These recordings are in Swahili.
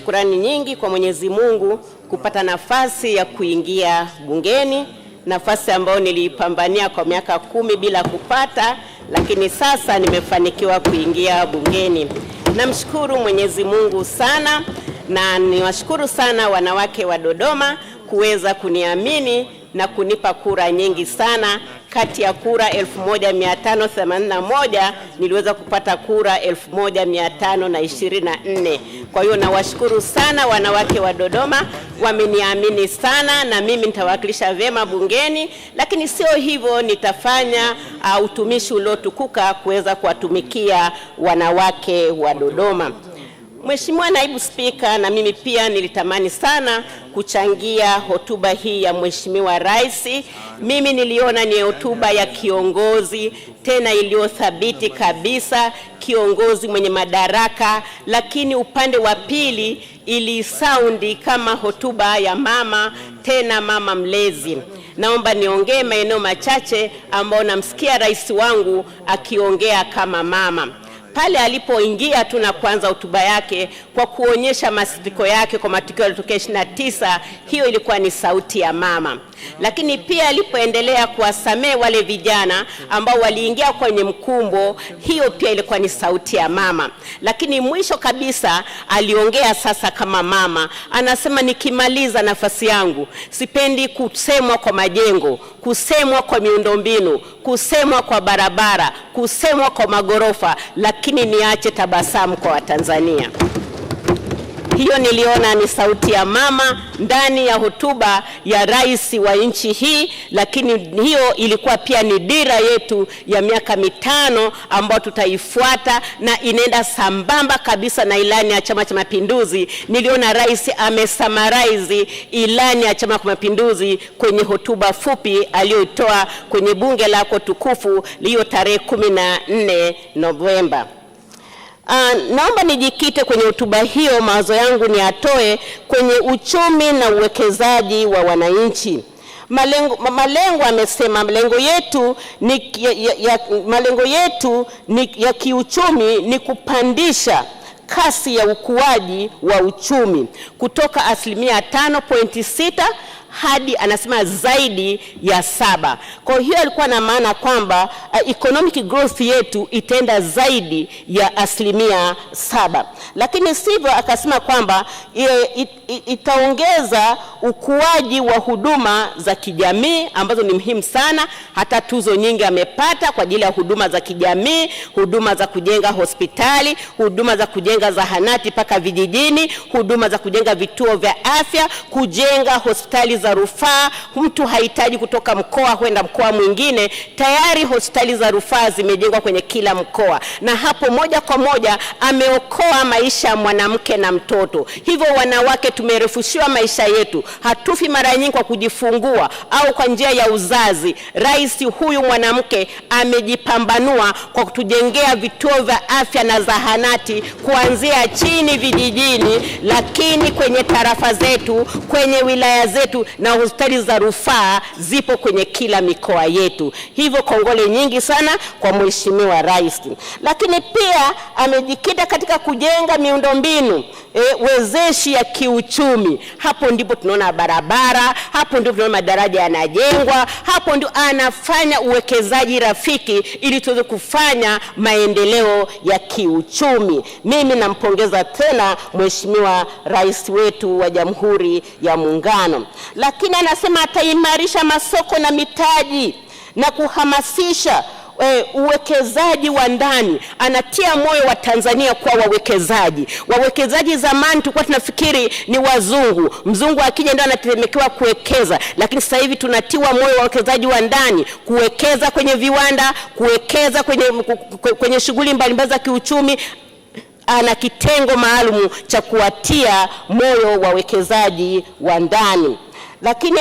shukrani nyingi kwa Mwenyezi Mungu kupata nafasi ya kuingia bungeni, nafasi ambayo nilipambania kwa miaka 10 bila kupata, lakini sasa nimefanikiwa kuingia bungeni. Namshukuru Mwenyezi Mungu sana, na niwashukuru sana wanawake wa Dodoma kuweza kuniamini na kunipa kura nyingi sana. Kati ya kura 1581 niliweza kupata kura 1524. Kwa hiyo nawashukuru sana wanawake wa Dodoma, wameniamini sana na mimi nitawakilisha vyema bungeni, lakini sio hivyo, nitafanya utumishi uliotukuka kuweza kuwatumikia wanawake wa Dodoma. Mheshimiwa Naibu Spika, na mimi pia nilitamani sana kuchangia hotuba hii ya Mheshimiwa Rais. Mimi niliona ni hotuba ya kiongozi, tena iliyothabiti kabisa, kiongozi mwenye madaraka, lakini upande wa pili ilisaundi kama hotuba ya mama, tena mama mlezi. Naomba niongee maeneo machache ambao namsikia rais wangu akiongea kama mama. Pale alipoingia tu na kuanza hotuba yake kwa kuonyesha masikitiko yake kwa matukio yaliyotokea 29, hiyo ilikuwa ni sauti ya mama. Lakini pia alipoendelea kuwasamehe wale vijana ambao waliingia kwenye mkumbo, hiyo pia ilikuwa ni sauti ya mama. Lakini mwisho kabisa aliongea sasa kama mama. Anasema, nikimaliza nafasi yangu sipendi kusemwa kwa majengo, kusemwa kwa miundombinu, kusemwa kwa barabara, kusemwa kwa magorofa, lakini niache tabasamu kwa Watanzania. Hiyo niliona ni sauti ya mama ndani ya hotuba ya rais wa nchi hii, lakini hiyo ilikuwa pia ni dira yetu ya miaka 5 ambayo tutaifuata, na inaenda sambamba kabisa na ilani ya Chama cha Mapinduzi. Niliona rais amesummarize ilani ya Chama cha Mapinduzi kwenye hotuba fupi aliyotoa kwenye bunge lako tukufu liyo tarehe 14 Novemba. Naomba nijikite kwenye hotuba hiyo, mawazo yangu ni atoe kwenye uchumi na uwekezaji wa wananchi. Malengo amesema malengo yetu ya kiuchumi ni kupandisha kasi ya ukuaji wa uchumi kutoka 5.6 hadi anasema zaidi ya 7. Kwa hiyo alikuwa na maana kwamba economic growth yetu itaenda zaidi ya 7. Lakini sivyo, akasema kwamba itaongeza ukuaji wa huduma za kijamii ambazo ni muhimu sana. Hata tuzo nyingi amepata kwa ajili ya huduma za kijamii, huduma za kujenga hospitali, huduma za kujenga zahanati paka vijijini, huduma za kujenga vituo vya afya, kujenga hospitali za rufaa. Mtu hahitaji kutoka mkoa kwenda mkoa mwingine, tayari hospitali za rufaa zimejengwa kwenye kila mkoa, na hapo moja kwa moja ameokoa maisha ya mwanamke na mtoto. Hivyo wanawake tumerefushiwa maisha yetu, hatufi mara nyingi kwa kujifungua au kwa njia ya uzazi. Rais huyu mwanamke amejipambanua kwa kutujengea vituo vya afya na zahanati kuanzia chini vijijini, lakini kwenye tarafa zetu, kwenye wilaya zetu, na hospitali za rufaa zipo kwenye kila mikoa yetu. Hivyo kongole nyingi sana kwa Mheshimiwa Rais. Lakini pia amejikita katika kujenga miundombinu wezeshi ya kiuchumi. Hapo ndipo tunaona barabara, hapo ndipo tunaona madaraja yanajengwa, hapo ndio anafanya uwekezaji rafiki ili tuweze kufanya maendeleo ya kiuchumi. Mimi nampongeza tena Mheshimiwa Rais wetu wa Jamhuri ya Muungano. Lakini anasema ataimarisha masoko na mitaji na kuhamasisha uwekezaji wa ndani. Anatia moyo wa Tanzania kwa wawekezaji. Zamani tulikuwa tunafikiri ni wazungu, mzungu akija ndio anategemewa kuwekeza, lakini sasa hivi tunatiwa moyo wa wawekezaji wa ndani kuwekeza kwenye viwanda, kuwekeza kwenye shughuli mbalimbali za kiuchumi. Ana kitengo maalum cha kuwatia moyo wawekezaji wa ndani. Lakini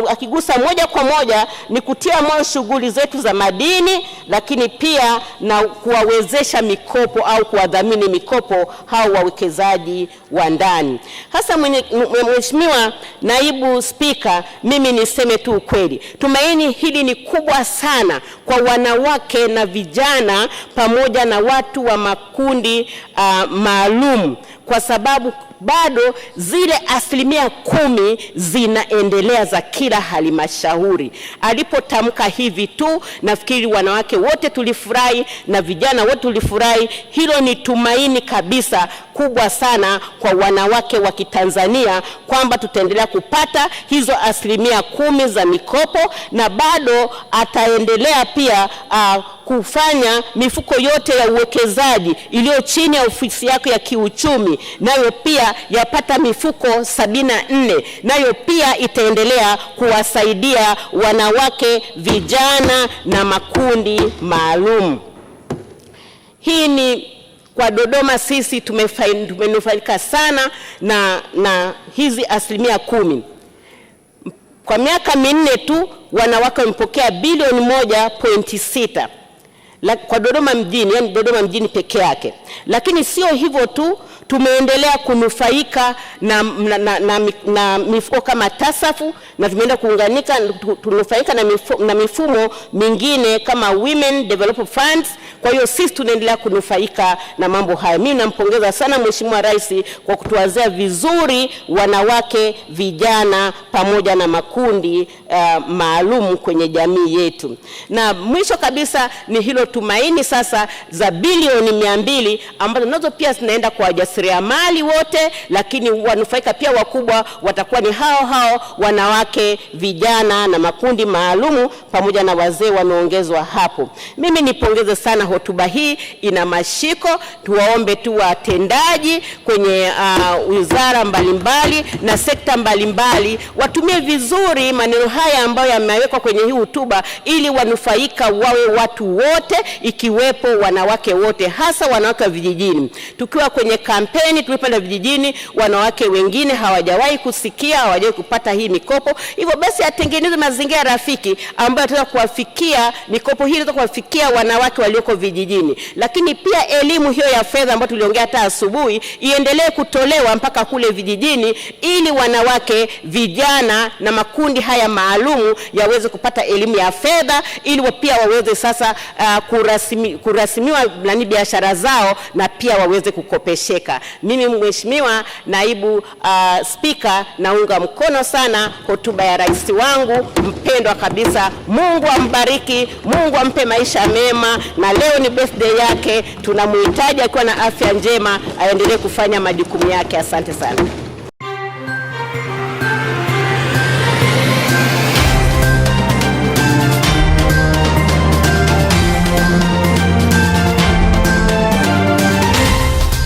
akigusa moja kwa moja ni kutia moyo shughuli zetu za madini, lakini pia na kuwawezesha mikopo au kuwadhamini mikopo hao wawekezaji wa ndani. Hasa Mheshimiwa Naibu Spika, mimi niseme tu ukweli, tumaini hili ni kubwa sana kwa wanawake na vijana pamoja na watu wa makundi maalum kwa sababu bado zile 10% zinaendelea za kila halmashauri. Alipotamka hivi tu, nafikiri wanawake wote tulifurahi na vijana wote tulifurahi. Hilo ni tumaini kabisa kubwa sana kwa wanawake wa Kitanzania kwamba tutaendelea kupata hizo 10% za mikopo, na bado ataendelea pia kufanya mifuko yote ya uwekezaji iliyo chini ya ofisi yako ya kiuchumi, nayo pia yapata mifuko 74, nayo pia itaendelea kuwasaidia wanawake, vijana na makundi maalum. Hii ni kwa Dodoma. Sisi tumenufaika sana na hizi 10%. Kwa miaka 4 tu wanawake wamepokea bilioni 1.6 kwa Dodoma mjini, yani Dodoma mjini peke yake. Lakini sio hivyo tu, tumeendelea kunufaika na mifuko kama TASAFU, na tumeenda kuunganika tunufaika na mifumo mingine kama Women Development Funds. Kwa hiyo sisi tunaendelea kunufaika na mambo haya. Mimi nampongeza sana Mheshimiwa Rais kwa kutuwazia vizuri wanawake, vijana pamoja na makundi maalum kwenye jamii yetu. Na mwisho kabisa ni hilo tumaini sasa za bilioni 200 ambazo nazo pia zinaenda kwa wajasiriamali wote, lakini wanufaika pia wakubwa watakuwa ni hao wanawake, vijana na makundi maalumu pamoja na wazee wameongezwa hapo. Mimi nipongeze sana, hotuba hii ina mashiko. Tuwaombe tu watendaji kwenye wizara mbalimbali na sekta mbalimbali watumie vizuri maneno haya ambayo yamewekwa kwenye hii hotuba, ili wanufaika wawe watu wote, ikiwepo wanawake wote, hasa wanawake wa vijijini. Tukiwa kwenye kampeni tulipanda vijijini, wanawake wengine hawajawahi kusikia, hawajawahi kupata hii mikopo. Hivyo basi atengeneze mazingira rafiki ambayo tutaweza kuwafikia mikopo hii, tutaweza kuwafikia wanawake walioko vijijini. Lakini pia elimu hiyo ya fedha ambayo tuliongea hata asubuhi iendelee kutolewa mpaka kule vijijini, ili wanawake, vijana na makundi haya maalumu yaweze kupata elimu ya fedha, ili pia waweze sasa kurasimiwa na biashara zao na pia waweze kukopesheka. Mimi Mheshimiwa Naibu Spika, naunga mkono sana hotuba ya rais wangu mpendwa kabisa. Mungu ambariki, Mungu ampe maisha mema, na leo ni birthday yake. Tunamhitaji akiwa na afya njema aendelee kufanya majukumu yake. Asante sana.